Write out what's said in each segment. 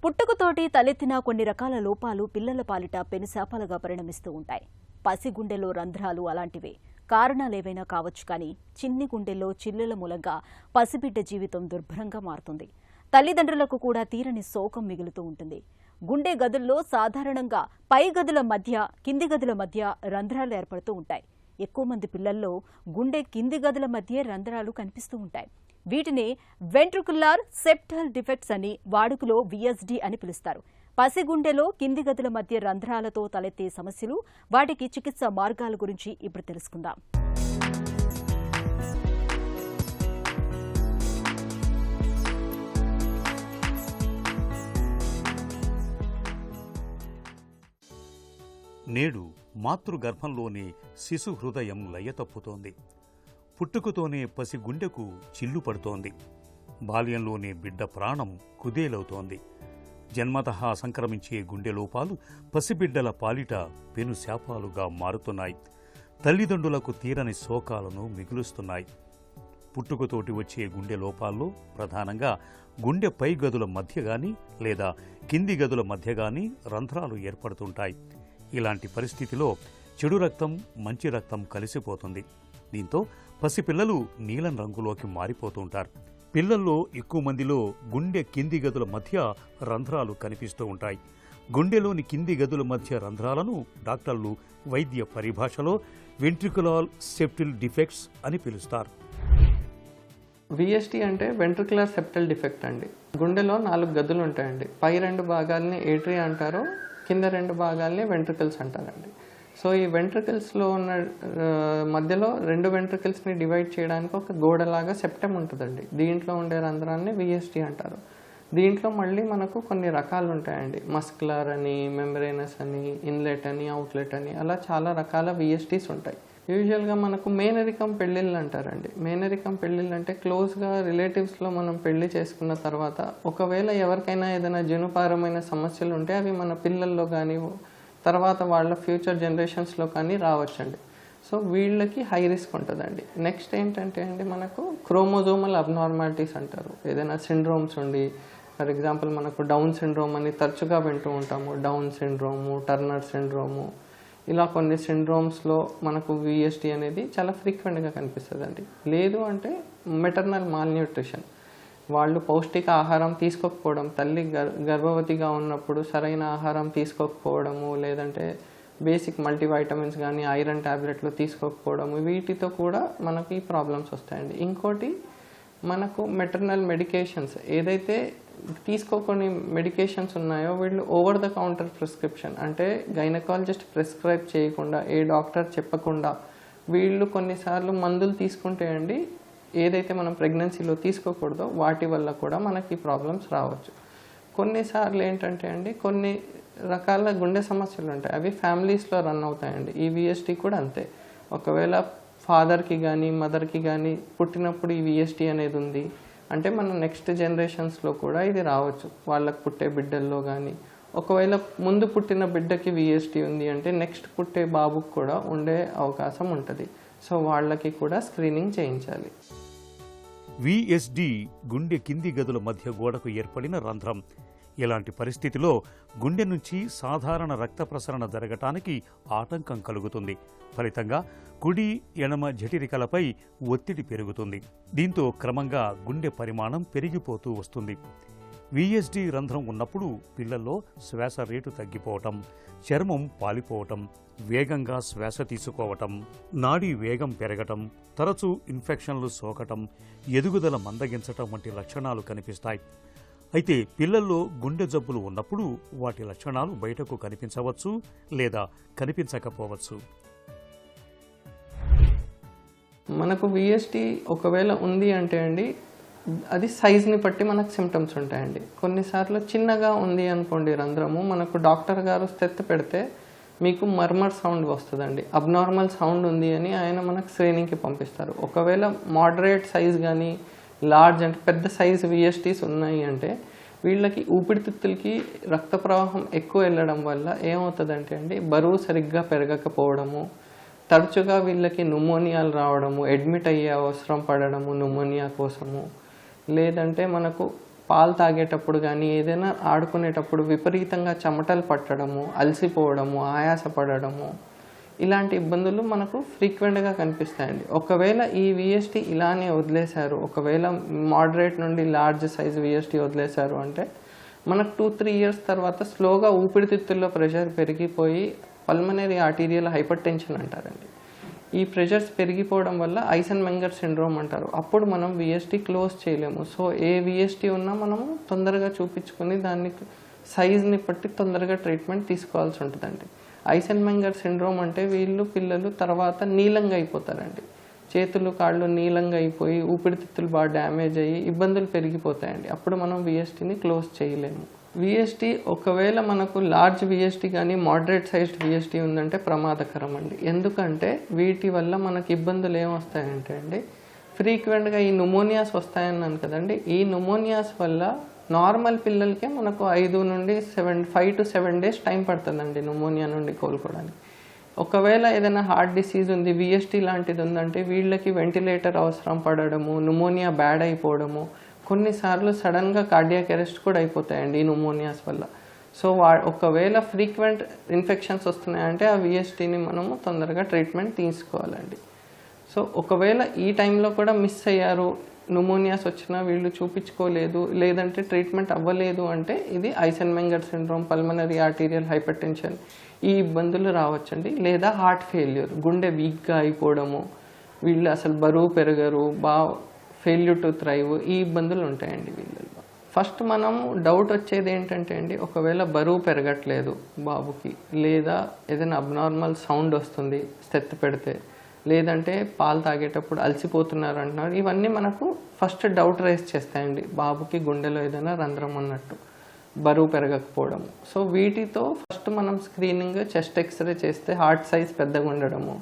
పుట్టుకతోటి తలెత్తిన కొన్ని రకాల లోపాలు పిల్లల పాలిట పెనుశాపాలుగా పరిణమిస్తూ ఉంటాయి. పసిగుండెలో రంధ్రాలు అలాంటివే. కారణాలేవైనా కావచ్చు కానీ చిన్ని గుండెల్లో చిల్లుల మూలంగా పసిబిడ్డ జీవితం దుర్భరంగా మారుతుంది. తల్లిదండ్రులకు కూడా తీరని శోకం మిగులుతూ ఉంటుంది. గుండె గదుల్లో సాధారణంగా పై గదుల మధ్య కింది గదుల మధ్య రంధ్రాలు ఏర్పడుతూ ఉంటాయి. ఎక్కువ మంది పిల్లల్లో గుండె కింది గదుల మధ్య రంధ్రాలు కనిపిస్తూ ఉంటాయి. వీటిని వెంట్రికులర్ సెప్టల్ డిఫెక్ట్స్ అని వాడుకలో VSD అని పిలుస్తారు. పసిగుండెలో కింది గదుల మధ్య రంధ్రాలతో తలెత్తే సమస్యలు, వాటికి చికిత్స మార్గాల గురించి ఇప్పుడు తెలుసుకుందాం. నేడు మాతృగర్భంలోనే శిశు హృదయం లయతప్పుతోంది. పుట్టుకతోనే పసి గుండెకు చిల్లు పడుతోంది. బాల్యంలోనే బిడ్డ ప్రాణం కుదేలవుతోంది. జన్మతః సంక్రమించే గుండె లోపాలు పసిబిడ్డల పాలిట పెను శాపాలుగా మారుతున్నాయి. తల్లిదండ్రులకు తీరని శోకాలను మిగులుస్తున్నాయి. పుట్టుకతోటి వచ్చే గుండె లోపాల్లో ప్రధానంగా గుండె పై గదుల మధ్య గాని లేదా కింది గదుల మధ్య గాని రంధ్రాలు ఏర్పడుతుంటాయి. ఇలాంటి పరిస్థితిలో చెడు రక్తం మంచి రక్తం కలిసిపోతుంది. దీంతో పసిపిల్లలు నీలం రంగులోకి మారిపోతుంటారు. పిల్లల్లో ఎక్కువ మందిలో గుండె కింది గదుల మధ్య రంధ్రాలు కనిపిస్తూ ఉంటాయి. గుండెలోని కింది గదుల మధ్య రంధ్రాలను డాక్టర్లు వైద్య పరిభాషలో వెంట్రికులర్ సెప్టల్ డిఫెక్ట్స్ అని పిలుస్తారు. VSD అంటే వెంట్రికులర్ సెప్టల్ డిఫెక్ట్ అండి. గుండెలో 4 గదులు ఉంటాయండి. పై 2 భాగాల్ని ఏట్రియా అంటారు, కింద 2 భాగాల్ని వెంట్రికల్స్ అంటారండి. సో ఈ వెంట్రికల్స్లో ఉన్న మధ్యలో 2 వెంట్రికల్స్ని డివైడ్ చేయడానికి ఒక గోడలాగా సెప్టమ్ ఉంటుందండి. దీంట్లో ఉండే రంధ్రాన్ని VSD అంటారు. దీంట్లో మళ్ళీ మనకు కొన్ని రకాలు ఉంటాయండి. మస్కులర్ అని, మెంబ్రేనస్ అని, ఇన్లెట్ అని, అవుట్లెట్ అని, అలా చాలా రకాల VSDs ఉంటాయి. యూజువల్గా మనకు మేనరికం పెళ్ళిళ్ళు అంటారండి. మేనరికం పెళ్ళిళ్ళు అంటే క్లోజ్గా రిలేటివ్స్లో మనం పెళ్లి చేసుకున్న తర్వాత ఒకవేళ ఎవరికైనా ఏదైనా జనుపారమైన సమస్యలు ఉంటే అవి మన పిల్లల్లో కానీ తర్వాత వాళ్ళ ఫ్యూచర్ జనరేషన్స్లో కానీ రావచ్చండి. సో వీళ్ళకి హై రిస్క్ ఉంటుందండి. నెక్స్ట్ ఏంటంటే అండి, మనకు క్రోమోజోమల్ అబ్నార్మాలిటీస్ అంటారు. ఏదైనా సిండ్రోమ్స్ ఉండి, ఫర్ ఎగ్జాంపుల్ మనకు డౌన్ సిండ్రోమ్ అని తరచుగా వింటూ ఉంటాము. డౌన్ సిండ్రోము, టర్నర్ సిండ్రోము, ఇలా కొన్ని సిండ్రోమ్స్లో మనకు VSD అనేది చాలా ఫ్రీక్వెంట్గా కనిపిస్తుందండి. లేదు అంటే మెటర్నల్ మాల్న్యూట్రిషన్, వాళ్ళు పౌష్టిక ఆహారం తీసుకోకపోవడం, తల్లి గర్భవతిగా ఉన్నప్పుడు సరైన ఆహారం తీసుకోకపోవడము, లేదంటే బేసిక్ మల్టీవైటమిన్స్ కానీ ఐరన్ ట్యాబ్లెట్లు తీసుకోకపోవడము, వీటితో కూడా మనకి ప్రాబ్లమ్స్ వస్తాయండి. ఇంకోటి మనకు మెటర్నల్ మెడికేషన్స్ ఏదైతే తీసుకోకొన్ని మెడికేషన్స్ ఉన్నాయో వీళ్ళు ఓవర్ ద కౌంటర్ ప్రిస్క్రిప్షన్ అంటే గైనకాలజిస్ట్ ప్రిస్క్రైబ్ చేయకుండా, ఏ డాక్టర్ చెప్పకుండా వీళ్ళు కొన్నిసార్లు మందులు తీసుకుంటే అండి, ఏదైతే మనం ప్రెగ్నెన్సీలో తీసుకోకూడదో వాటి వల్ల కూడా మనకి ప్రాబ్లమ్స్ రావచ్చు. కొన్నిసార్లు ఏంటంటే అండి, కొన్ని రకాల గుండె సమస్యలు ఉంటాయి, అవి ఫ్యామిలీస్లో రన్ అవుతాయండి. ఈ VSD కూడా అంతే. ఒకవేళ ఫాదర్కి కానీ మదర్కి కానీ పుట్టినప్పుడు ఈ VSD అనేది ఉంది అంటే మన నెక్స్ట్ జనరేషన్స్లో కూడా ఇది రావచ్చు. వాళ్ళకు పుట్టే బిడ్డల్లో కానీ, ఒకవేళ ముందు పుట్టిన బిడ్డకి VSD ఉంది అంటే నెక్స్ట్ పుట్టే బాబుకు కూడా ఉండే అవకాశం ఉంటుంది. సో వాళ్ళకి కూడా స్క్రీనింగ్ చేయించాలి. VSD గుండె కింది గదుల మధ్య గోడకు ఏర్పడిన రంధ్రం. ఇలాంటి పరిస్థితిలో గుండె నుంచి సాధారణ రక్త ప్రసరణ జరగటానికి ఆటంకం కలుగుతుంది. ఫలితంగా కుడి ఎడమ జఠరికలపై ఒత్తిడి పెరుగుతుంది. దీంతో క్రమంగా గుండె పరిమాణం పెరిగిపోతూ వస్తుంది. VSD రంధ్రం ఉన్నప్పుడు పిల్లల్లో శ్వాస రేటు తగ్గిపోవటం, చర్మం పాలిపోవటం, వేగంగా శ్వాస తీసుకోవటం, నాడీ వేగం పెరగటం, తరచూ ఇన్ఫెక్షన్లు సోకటం, ఎదుగుదల మందగించటం వంటి లక్షణాలు కనిపిస్తాయి. అయితే పిల్లల్లో గుండె జబ్బులు ఉన్నప్పుడు వాటి లక్షణాలు బయటకు కనిపించవచ్చు లేదా కనిపించకపోవచ్చు. మనకు VSD ఒకవేళ ఉంది అంటే అండి, అది సైజ్ని బట్టి మనకు సిమ్టమ్స్ ఉంటాయండి. కొన్నిసార్లు చిన్నగా ఉంది అనుకోండి రంధ్రము, మనకు డాక్టర్ గారు స్టెత్ పెడితే మీకు మర్మర్ సౌండ్ వస్తుందండి. అబ్నార్మల్ సౌండ్ ఉంది అని ఆయన మనకు స్క్రీనింగ్కి పంపిస్తారు. ఒకవేళ మోడరేట్ సైజ్ కానీ లార్జ్ అంటే పెద్ద సైజ్ VSDs ఉన్నాయి అంటే వీళ్ళకి ఊపిరితిత్తులకి రక్త ప్రవాహం ఎక్కువ వెళ్ళడం వల్ల ఏమవుతుందంటే అండి, బరువు సరిగ్గా పెరగకపోవడము, తరచుగా వీళ్ళకి న్యూమోనియాలు రావడము, అడ్మిట్ అయ్యే అవసరం పడడము న్యూమోనియా కోసము, లేదంటే మనకు పాలు తాగేటప్పుడు కానీ ఏదైనా ఆడుకునేటప్పుడు విపరీతంగా చెమటలు పట్టడము, అలసిపోవడము, ఆయాసపడము, ఇలాంటి ఇబ్బందులు మనకు ఫ్రీక్వెంట్గా కనిపిస్తాయండి. ఒకవేళ ఈ VST ఇలానే వదిలేశారు, ఒకవేళ మోడరేట్ నుండి లార్జ్ సైజ్ VST వదిలేశారు అంటే మనకు 2-3 ఇయర్స్ తర్వాత స్లోగా ఊపిరితిత్తుల్లో ప్రెషర్ పెరిగిపోయి పల్మనరీ ఆర్టీరియల్ హైపర్ టెన్షన్ అంటారండి. ఈ ప్రెషర్స్ పెరిగిపోవడం వల్ల ఐసెన్మెంగర్ సిండ్రోమ్ అంటారు. అప్పుడు మనం VST క్లోజ్ చేయలేము. సో ఏ VST ఉన్నా మనము తొందరగా చూపించుకొని దాన్ని సైజ్ని బట్టి తొందరగా ట్రీట్మెంట్ తీసుకోవాల్సి ఉంటుందండి. ఐసెన్మెంగర్ సిండ్రోమ్ అంటే పిల్లలు తర్వాత నీలంగా అయిపోతారండి. చేతులు కాళ్ళు నీలంగా అయిపోయి ఊపిరితిత్తులు బాగా డ్యామేజ్ అయ్యి ఇబ్బందులు పెరిగిపోతాయండి. అప్పుడు మనం VSTని క్లోజ్ చేయలేము. VST ఒకవేళ మనకు లార్జ్ VST కానీ మోడరేట్ సైజ్డ్ VST ఉందంటే ప్రమాదకరం అండి. ఎందుకంటే వీటి వల్ల మనకి ఇబ్బందులు ఏమొస్తాయంటే అండి, ఫ్రీక్వెంట్గా ఈ న్యూమోనియాస్ వస్తాయన్నాను కదండి. ఈ న్యూమోనియాస్ వల్ల నార్మల్ పిల్లలకే మనకు 5 to 7 days టైం పడుతుందండి న్యూమోనియా నుండి కోలుకోవడానికి. ఒకవేళ ఏదైనా హార్ట్ డిసీజ్ ఉంది, VST లాంటిది ఉందంటే వీళ్ళకి వెంటిలేటర్ అవసరం పడడము, న్యూమోనియా బ్యాడ్ అయిపోవడము, కొన్నిసార్లు సడన్గా కార్డియాక్ అరెస్ట్ కూడా అయిపోతాయండి ఈ న్యూమోనియాస్ వల్ల. సో ఒకవేళ ఫ్రీక్వెంట్ ఇన్ఫెక్షన్స్ వస్తున్నాయంటే ఆ VSTని మనము తొందరగా ట్రీట్మెంట్ తీసుకోవాలండి. సో ఒకవేళ ఈ టైంలో కూడా మిస్ అయ్యారు, న్యూమోనియాస్ వచ్చినా వీళ్ళు చూపించుకోలేదు, లేదంటే ట్రీట్మెంట్ అవ్వలేదు అంటే ఇది Eisenmenger syndrome, pulmonary arterial hypertension, ఈ ఇబ్బందులు రావచ్చండి. లేదా హార్ట్ ఫెయిల్యూర్, గుండె వీక్గా అయిపోవడము, వీళ్ళు అసలు బరువు పెరగరు, ఫెయిల్యూర్ టు థ్రైవ్, ఈ ఇబ్బందులు ఉంటాయండి వీళ్ళలో. ఫస్ట్ మనం డౌట్ వచ్చేది ఏంటంటే అండి, ఒకవేళ బరువు పెరగట్లేదు బాబుకి, లేదా ఏదైనా అబ్నార్మల్ సౌండ్ వస్తుంది స్టెత్ పెడితే, లేదంటే పాలు తాగేటప్పుడు అలసిపోతున్నారు అంటున్నారు, ఇవన్నీ మనకు ఫస్ట్ డౌట్ రైజ్ చేస్తాయండి బాబుకి గుండెలో ఏదైనా రంధ్రం ఉన్నట్టు, బరువు పెరగకపోవడం. సో వీటితో ఫస్ట్ మనం స్క్రీనింగ్, చెస్ట్ ఎక్స్రే చేస్తే హార్ట్ సైజ్ పెద్దగా ఉండడము,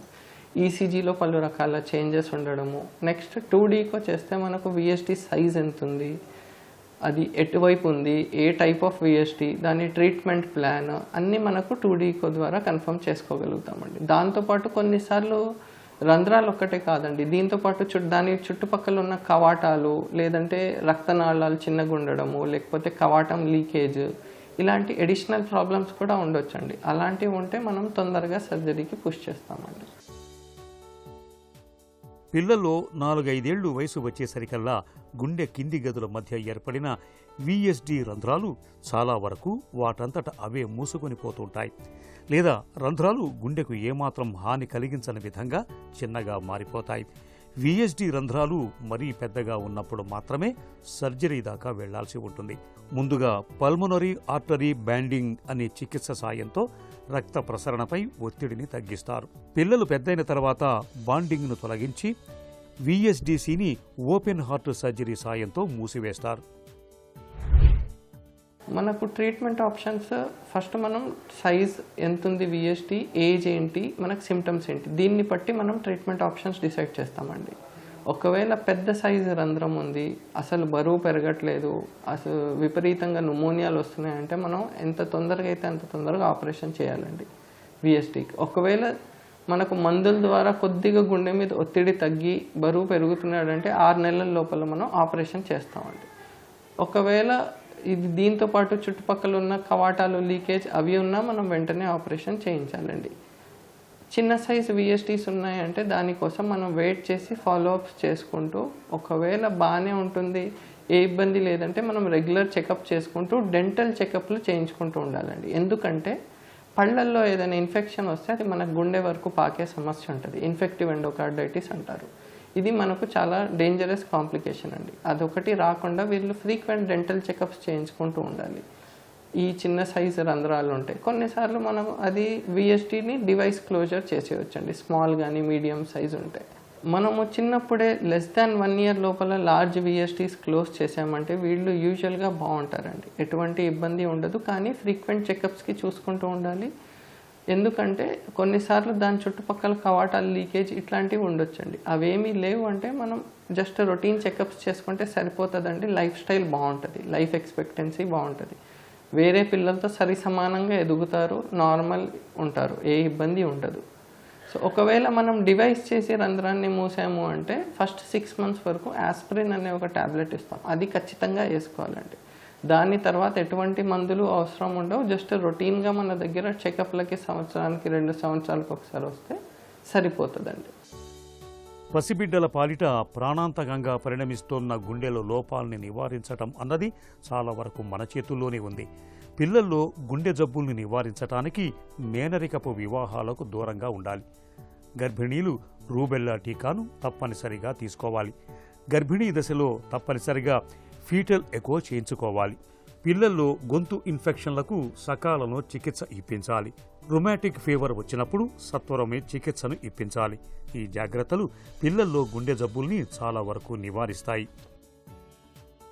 ఈసీజీలో పలు రకాల చేంజెస్ ఉండడము, నెక్స్ట్ 2Dకో చేస్తే మనకు VST సైజ్ ఎంత ఉంది, అది ఎటువైపు ఉంది, ఏ టైప్ ఆఫ్ VST, దాని ట్రీట్మెంట్ ప్లాన్ అన్నీ మనకు 2Dకో ద్వారా కన్ఫర్మ్ చేసుకోగలుగుతామండి. దాంతోపాటు కొన్నిసార్లు రంధ్రాలు ఒక్కటే కాదండి, దీంతోపాటు దాని చుట్టుపక్కల ఉన్న కవాటాలు, లేదంటే రక్తనాళాలు చిన్నగా ఉండడము, లేకపోతే కవాటం లీకేజ్, ఇలాంటి అడిషనల్ ప్రాబ్లమ్స్ కూడా ఉండొచ్చండి. అలాంటివి ఉంటే మనం తొందరగా సర్జరీకి పుష్ చేస్తామండి. పిల్లల్లో 4-5 ఏళ్లు వయసు వచ్చేసరికల్లా గుండె కింది గదుల మధ్య ఏర్పడిన VSD రంధ్రాలు చాలా వరకు వాటంతట అవే మూసుకొని పోతుంటాయి, లేదా రంధ్రాలు గుండెకు ఏమాత్రం హాని కలిగించని విధంగా చిన్నగా మారిపోతాయి. VSD రంధ్రాలు మరీ పెద్దగా ఉన్నప్పుడు మాత్రమే సర్జరీ దాకా వెళ్లాల్సి ఉంటుంది. ముందుగా పల్మనరీ ఆర్టరీ బ్యాండింగ్ అనే చికిత్స సాయంతో రక్త ప్రసరణపై ఒత్తిడిని తగ్గిస్తారు. పిల్లలు పెద్దయిన తర్వాత బాండింగ్ను తొలగించి VSDCని ఓపెన్ హార్ట్ సర్జరీ సాయంతో మూసివేస్తారు. మనకు ట్రీట్మెంట్ ఆప్షన్స్ ఫస్ట్ మనం సైజ్ ఎంత ఉంది, VST ఏజ్ ఏంటి, మనకు సిమ్టమ్స్ ఏంటి, దీన్ని బట్టి మనం ట్రీట్మెంట్ ఆప్షన్స్ డిసైడ్ చేస్తామండి. ఒకవేళ పెద్ద సైజు రంధ్రం ఉంది, అసలు బరువు పెరగట్లేదు, అసలు విపరీతంగా న్యూమోనియాలు వస్తున్నాయంటే మనం ఎంత తొందరగా అయితే అంత తొందరగా ఆపరేషన్ చేయాలండి VSTకి. ఒకవేళ మనకు మందుల ద్వారా కొద్దిగా గుండె మీద ఒత్తిడి తగ్గి బరువు పెరుగుతున్నాడంటే 6 నెలల లోపల మనం ఆపరేషన్ చేస్తామండి. ఒకవేళ ఇది దీంతో పాటు చుట్టుపక్కల ఉన్న కవాటాలు లీకేజ్ అవి ఉన్నా మనం వెంటనే ఆపరేషన్ చేయించాలండి. చిన్న సైజు VSTs ఉన్నాయంటే దానికోసం మనం వెయిట్ చేసి ఫాలోఅప్స్ చేసుకుంటూ, ఒకవేళ బాగానే ఉంటుంది, ఏ ఇబ్బంది లేదంటే మనం రెగ్యులర్ చెకప్ చేసుకుంటూ డెంటల్ చెకప్లు చేయించుకుంటూ ఉండాలండి. ఎందుకంటే పళ్ళల్లో ఏదైనా ఇన్ఫెక్షన్ వస్తే అది మన గుండె వరకు పాకే సమస్య ఉంటుంది, ఇన్ఫెక్టివ్ ఎండోకార్డైటిస్ అంటారు. ఇది మనకు చాలా డేంజరస్ కాంప్లికేషన్ అండి. అదొకటి రాకుండా వీళ్ళు ఫ్రీక్వెంట్ డెంటల్ చెకప్స్ చేయించుకుంటూ ఉండాలి. ఈ చిన్న సైజు రంధ్రాలు ఉంటాయి, కొన్నిసార్లు మనం అది VSTని డివైస్ క్లోజర్ చేసేయచ్చండి, స్మాల్ కానీ మీడియం సైజు ఉంటాయి. మనము చిన్నప్పుడే less-than-1 year లోపల లార్జ్ VSTs క్లోజ్ చేసామంటే వీళ్ళు యూజువల్గా బాగుంటారండి, ఎటువంటి ఇబ్బంది ఉండదు. కానీ ఫ్రీక్వెంట్ చెకప్స్కి చూసుకుంటూ ఉండాలి. ఎందుకంటే కొన్నిసార్లు దాని చుట్టుపక్కల కవాటాల లీకేజ్ ఇట్లాంటివి ఉండొచ్చండి. అవేమీ లేవు అంటే మనం జస్ట్ రొటీన్ చెకప్స్ చేసుకుంటే సరిపోతుందండి. లైఫ్ స్టైల్ బాగుంటుంది, లైఫ్ ఎక్స్పెక్టెన్సీ బాగుంటుంది, వేరే పిల్లలతో సరి సమానంగా ఎదుగుతారు, నార్మల్ ఉంటారు, ఏ ఇబ్బంది ఉండదు. సో ఒకవేళ మనం డివైస్ చేసి రంధ్రాన్ని మూసాము అంటే ఫస్ట్ 6 months వరకు ఆస్పిరిన్ అనే ఒక టాబ్లెట్ ఇస్తాం, అది ఖచ్చితంగా వేసుకోవాలండి. దాని తర్వాత ఎటువంటి మందులు అవసరం ఉండవు. జస్ట్ రొటీన్గా మన దగ్గర చెకప్లకి సంవత్సరానికి 2 సంవత్సరాలకు ఒకసారి వస్తే సరిపోతుందండి. పసిబిడ్డల పాలిట ప్రాణాంతకంగా పరిణమిస్తోన్న గుండెలో లోపాలని నివారించటం అన్నది చాలా వరకు మన చేతుల్లోనే ఉంది. పిల్లల్లో గుండె జబ్బుల్ని నివారించటానికి మేనరికపు వివాహాలకు దూరంగా ఉండాలి. గర్భిణీలు రూబెల్లా టీకాను తప్పనిసరిగా తీసుకోవాలి. గర్భిణీ దశలో తప్పనిసరిగా ఫీటల్ ఎకో చేయించుకోవాలి. పిల్లల్లో గొంతు ఇన్ఫెక్షన్లకు సకాలంలో చికిత్స ఇప్పించాలి. రుమాటిక్ ఫీవర్ వచ్చినప్పుడు సత్వరమే చికిత్సను ఇప్పించాలి. ఈ జాగ్రత్తలు పిల్లల్లో గుండె జబ్బుల్ని చాలా వరకు నివారిస్తాయి.